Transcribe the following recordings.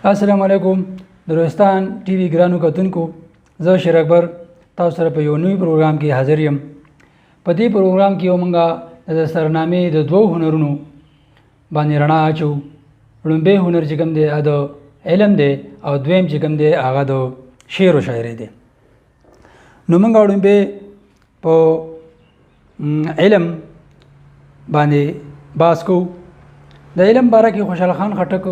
السلام علیکم دروستان ټي وي ګرانو کتونکو، زه شاهکار تاسو سره په یو نوی پروګرام کې حاضر یم. په دې پروګرام کې موږ د دستار نامې د دوو هنرونو باندې رڼا اچو. لومبه هنر چې کوم دی د علم دی او دویم چې کوم دی هغه د شعر او شاعري دی. نو موږ لومبه په علم باندې باس کو. د علم باره کې خوشحال خان خټک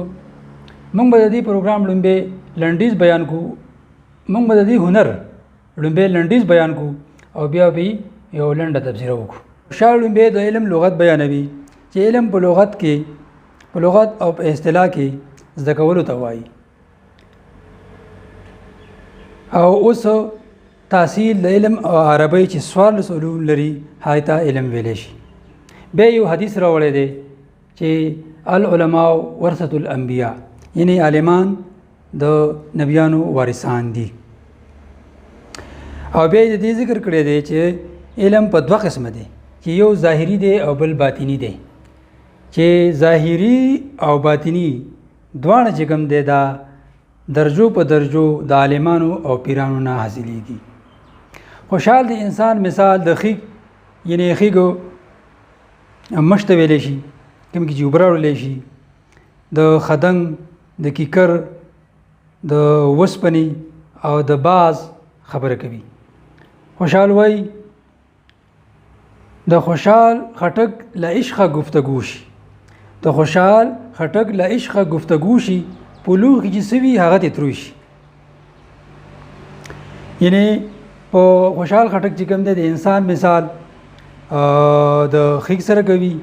موږ به د دې پروګرام لومبه لنډیز بیان کو. موږ به د دې هنر لومبه لنډیز بیان کو او بیا به یو لنډه تفسیر وکړو. خوشحال لومبه د علم لغت بیانوي چې علم په لغت کې په لغت او په اصطلاح کې زده کولو ته وایي. او اوس تحصیل د علم او عربی چې 14 علوم لري هغې ته علم ویلی شي. بیا یو حدیث راوړی دی چې العلماء ورثة الانبیاء، یعنی عالمان د نبیانو وارثان دي. او بیا د دې ذکر کړی دی چې علم په دوه قسمه دی، چې یو ظاهري دی او بل باطنی دی. چې ظاهري او باطنی دواړه چې کوم دی دا درجو په درجو د عالمانو او پیرانو نه حاصلېږي. خوشحال د انسان مثال د خیګ یعنی خیګو مشته ویلی شي، کوم کې چې اوبه راوړلی شي، د خدنګ، د کیکر، د وسپنې او د باز خبره کوي. خوشحال وای د خوشحال خټک له عشقه گفتگو شي، د خوشحال خټک له عشقه گفتگو شي، په لوښ کې چې څه وي هغه ته تروی شي. یعنی په خوشحال خټک چې کوم دی د انسان مثال د خیګ سره کوي،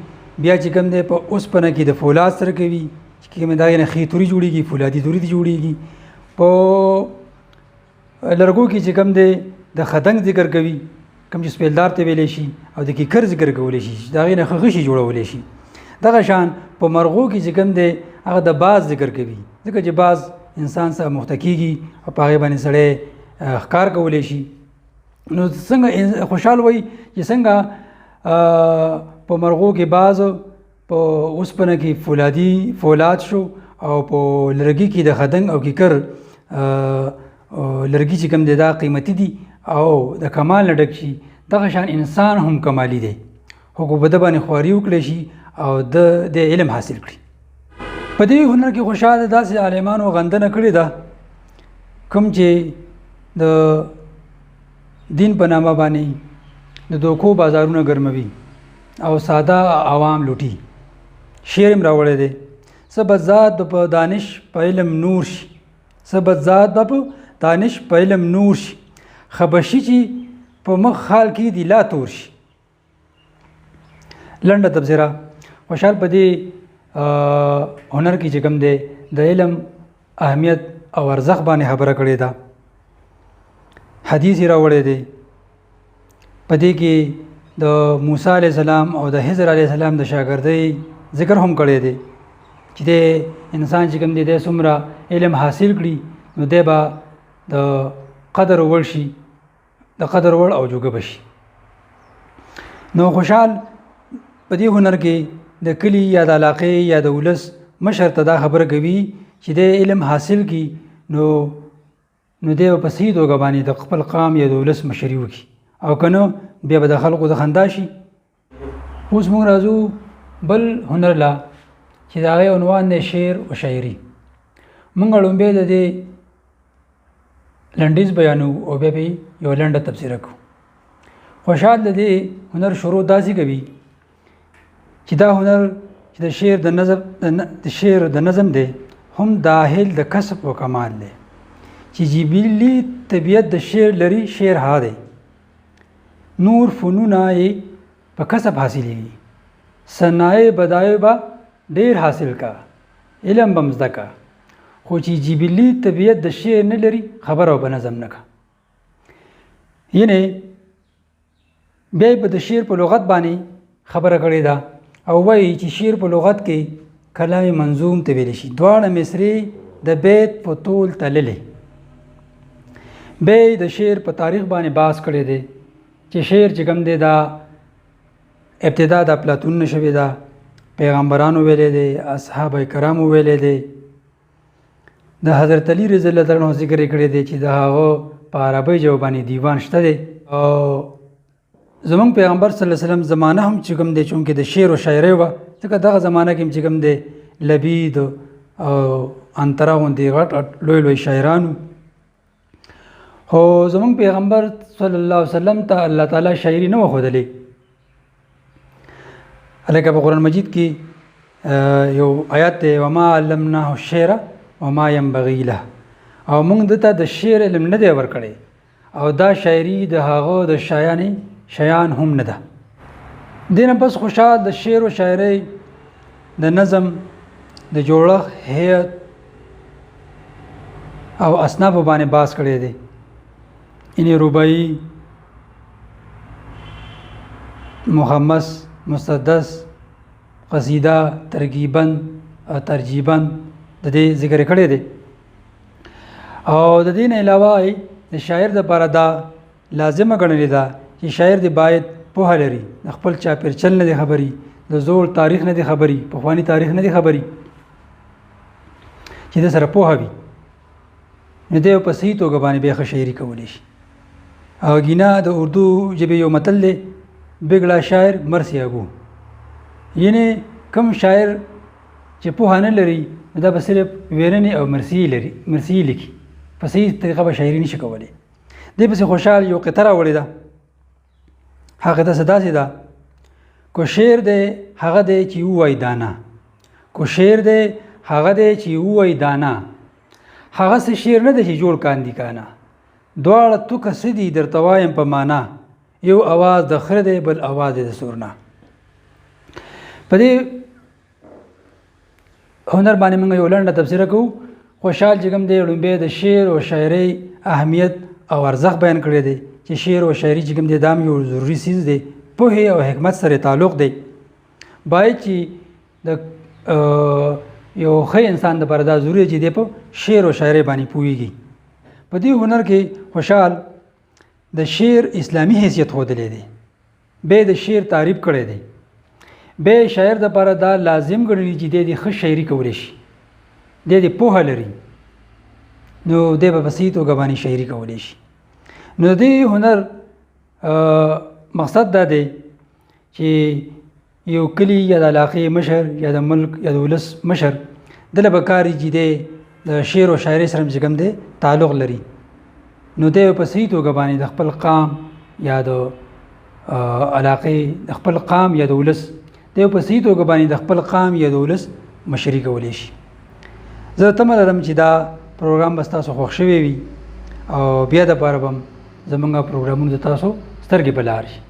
بیا چې کوم دی په اوسپنه کې د فولاد سره کوي چې کوم دا نه خې توري جوړیږي، فولادي توري جوړیږي. په لرګو کې چې کوم دی د خدنګ ذکر کوي، کوم چې سپیلدار ته ویلی شي، او د کیکر ذکر کولی شي، دا غي نه غشي جوړولی شي. دغه شان په مرغو کې چې کوم دی هغه د باز ذکر کوي، ځکه چې باز انسان سره مختکیږي او په هغې باندې سړی ښکار کولی شي. نو څنګه خوشحال وایي چې څنګه په مرغو کې باز، په اوسپنه کې فولاد شو، او په لرګي کې د خدنګ او کیکر لرګي چې کوم دی دا قیمتي دي او د کمال نه ډک شي. دغه شان انسان هم کمالی دی، خو په ده باندې خواري وکړی شي او د علم حاصل کړي. په دې هنر کې خوشحال داسې عالمانو غندنه کړې ده کوم چې د دین په نامه باندې د دوکو بازارونه ګرموي او ساده عوام لوټي. شعر هم راوړی دی: سبت ذات په دانش په علم نور شي، سبت ذات په دانش په علم نور شي، خبشي چې په مخ خال کې دی لا تور شي. لنډه تبصره. خوشحال په دې هنر کې چې کوم دی د علم اهمیت او ارزښت باندې خبره کړې ده. حدیث یې راوړی دی، په دې کې د موسی علیه السلام او د خضر علیه السلام د شاګردۍ ذکر هم کړی دی چې د انسان چې کوم دی د څومره علم حاصل کړي نو دی به د قدر وړ شي، د قدر وړ او جوګه بشي. نو خوشحال په دې هنر کې د کلي یا د علاقې یا د ولس مشر ته دا خبره کوي چې د علم حاصل کړي نو دی په صحیح توګه باندې د خپل قام یا د ولس مشري وکړي، او که نه بیا به د خلکو د خندا شي. اوس موږ راځو بل هنر لا چې د هغې عنوان دی شعر او شاعري. موږ لومبی د دې لنډیز بیانو او بیا به یو لنډه تبصره کوو. خوشحال د دې هنر شروع داسې کوي چې دا هنر چې د شعر د نظم دی هم داخل د کسب و کمال دی، چې جبلي طبیعت د شعر لري. شعر ها دی نور فنونه یې په کسب حاصلېږي، صنایع بدایع به ډېر حاصل کا، علم به مزده کا، خو چې جبلي طبیعت د شعر نه لري خبره به نظم نه کا. یعنی بیا به د شعر په لغت باندې خبره کړې ده او وایي چې شعر په لغت کې کلام منظوم ته ویلی شي، دواړه مصرې د بیت په طول تللې. بیا د شعر په تاریخ باندې بحث کړی دی چې شعر چې کوم دی دا ابتدا د افلاطون نه شوې ده، پیغمبرانو ویلې دی، اصحاب کرامو ویلې دی، د حضرت علی رضی الله تعالی عنہ ذکر کړی دی چې د هغه په عربی ژبه باندې دیوان شته دی. او زمونږ پیغمبر صلی الله علیه وسلم زمانه هم چې کوم دی چونکې د شعر او شاعرۍ وه، ځکه دغه زمانه کې چې کوم دی لبید او انترا غوندې غټ لوی لوی شاعرانو. خو زمونږ پیغمبر صلی الله علیه وسلم ته الله تعالی شاعري نه وه ښودلې. هلکه په قرآن مجید کې یو آیات دی وما علمناه الشعر وما ينبغي له، او موږ دته د شعر علم نه دی ورکړی او دا شاعري د هغه د شیان هم نه ده. دې نه پس خوشحال د شعر و شاعرۍ د نظم د جوړښت هیئت او اصنافو باندې بحث کړی دی. یعنې رباعي، مخمس، مسدس، قصیده، ترکیباً او ترجیباً د دې ذکر کړی دی. او د دې نه علاوه د شاعر دپاره دا لازمه ګڼلې ده چې شاعر دې باید پوهه لري، د خپل چاپېرچل نه دی خبري، د زوړ تاریخ نه دی خبري، پخواني تاریخ نه دی خبري، چې د سره پوهه وي نو دی په صحیح توګه باندې بیا ښه شاعري کولی شي. او ګینا د اردو ژبې یو متل دی بګړه شاعر مرسي اګو، یعنې کم شاعر چې پوهه نه لري دا به صرف ویرنې او مرثیې لیکي، په صحیح طریقه به شاعري نشي کولی. دې پسې خوشحال یو قطعه راوړې ده، هغه قطعه څه داسې ده: کو شعر دی هغه دی چې ووایي دانا، کو شعر دی هغه دی چې ووایي دانا، هغه څه شعر نه دی چې جوړ کاندي کانا، دواړه توکه څه دي درته وایم په معنا، یو اواز د خره دی بل اواز دی د سورنا. په دې هنر باندې موږ یو لنډه تبصره کوو. خوشحال چې کوم دی لومبی د شعر او شاعرۍ اهمیت او ارزښت بیان کړی دی چې شعر او شاعري چې کوم دی دا هم یو ضروري څیز دی، پوهې او حکمت سره تعلق دی. باید چې د یو ښه انسان دپاره دا ضروري چې دی په شعر او شاعرۍ باندې پوهېږي. په دې هنر کې خوشحال د شعر اسلامي حیثیت ښودلی دی، بیا د شعر تعریف کړی دی، بیا شاعر دپاره دا لازم ګڼلی چې دی ښه شاعري کولی شي، دی پوهه لري نو دی به په صحیح توګه باندې شاعري کولی شي. نو د دې هنر مقصد دا دی چې یو کلي یا د علاقې مشر یا د ملک یا د ولس مشر دله به کار چې دی د شعر او شاعرۍ سره چې کوم دی تعلق لري، نو دی په صحیح توګه باندې د خپل قام یا د علاقې د خپل قام یا د ولس دی په صحیح توګه باندې د خپل قام یا د ولس مشري کولی شي. زه تمه لرم چې دا پروګرام به ستاسو خوښ شوی وي او بیا دپاره به زموږ پروګرامونه د تاسو سترګې په لار شي.